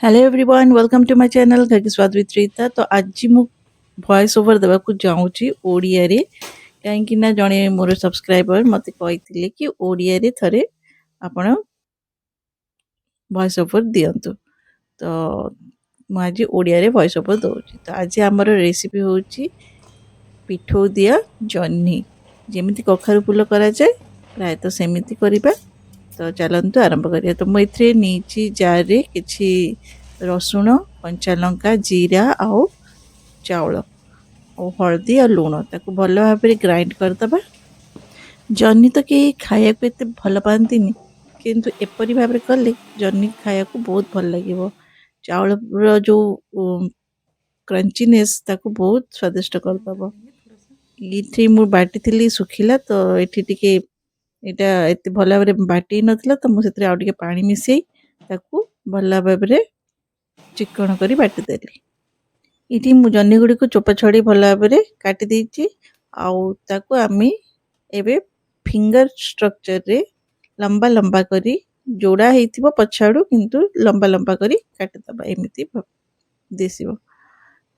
Hello everyone welcome to my channel घर की स्वाद विथ रीता। तो आज मु वॉइस ओवर देवा को जाऊँगी ओडिया रे कहीं ना जड़े मोर सब्सक्राइबर मत कही कि ओडिया रे थरे आपण वॉइस ओवर दियंतु। तो मुझे ओडिया रे वॉइस ओवर दूसरी। तो आज आमर रेसिपी होची पिठो दिया जह्नी जमी कखारु फुल कराए प्राय तो सेमती करवा। तो चलतु आरंभ करिए। तो मुझे नहीं जार रे किछि रसुण कंचा लंका जीरा आउ चाउल और हल्दी और लुण ताकू भल भाव में ग्राइंड करदबा। जह्नी तो कहीं खाया को एत भल पाती किंतु एपरी भाव में कले जह्नी खाया को बहुत भल लगे। चाउल जो क्रंचीनेस ताकू बहुत स्वादिष्ट करदब। ये मु बाटी थी सुखिला तो ये एटा एत भल भाव में बाटी नथिला तो मुझे आउ टे पानी मिसई ताकू भल भाव में चिकन करी बाटी देली। इटी मु जह्नी गुड़ी को चोपा छड़ी भल भाव में काटी देछि आउ ताकू आमे एबे फिंगर स्ट्रक्चर रे लंबा लंबा करी जोड़ा हेतिबो पछाडू किंतु लंबा लंबा करी काटी दबा एमिति दिसिबो।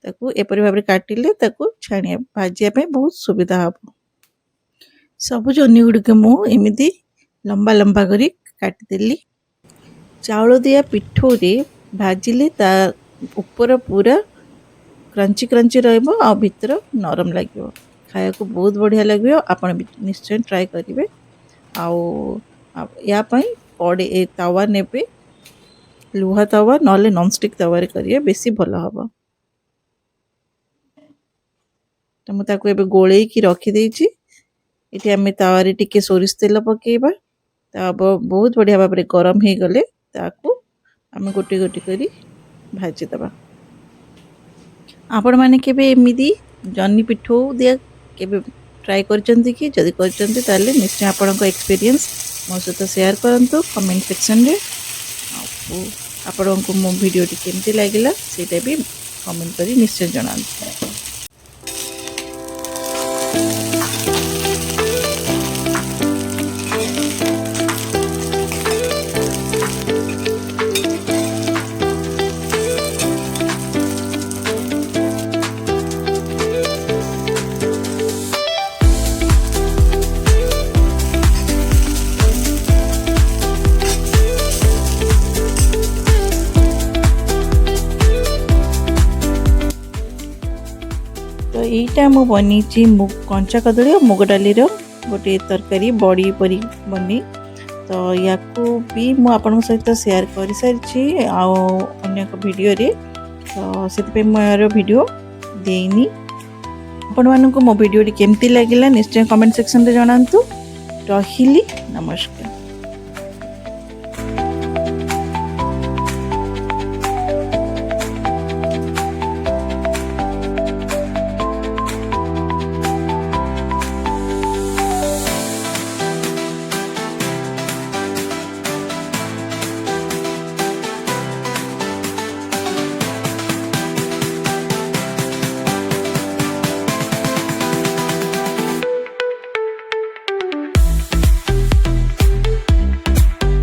ताकू एपरि भाव में काटिले ताकू छाणिया भाजिया पे बहुत सुविधा हबो। सब जह्नी गुड़ी के मु एमिति लंबा लंबा करी काटी देली। चाउल दिया पिठो रे भाजिले ता ऊपर पूरा क्रंची क्रंची रहइबो आ भीतर नरम लागिबो। खाया को बहुत बढ़िया लगे। आपण निश्चय ट्राई करेंगे। या कड़े तावा नेबे लुहा तावा नले नॉनस्टिक तावा करिए बेसी भल हम। तो मुझे एबे गोले की रखी देछि। इटी आमे तावा रे टिके सोरिष तेल पकेबा। ता बहुत बढ़िया भाव में गरम हो गले ताकू आमे गोटी गोटी करी भाजी दबा। आपण माने केबे एमिदी जह्नी पिठो दिया केबे ट्राई करचंती कि जदि करचंती ताले निश्चय आपन को एक्सपीरियंस मो सहित शेयर करंतु कमेंट सेक्शन रे। आपन को मो वीडियो टी केमती लागिला सेटा भी कमेंट करी निश्चय जणांतु। तो यहीटा मु बनी कंचा कदली और मुग डाली गोटे तरकारी बड़ी परी बनी। तो या भी मुझे सहित शेयर कर सारी अन्य वीडियो रे। तो से मोर वीडियो देनी आपण मानक मो वीडियो केमती लगिला निश्चय कमेंट सेक्शन रे जणांतु। रहिली नमस्कार।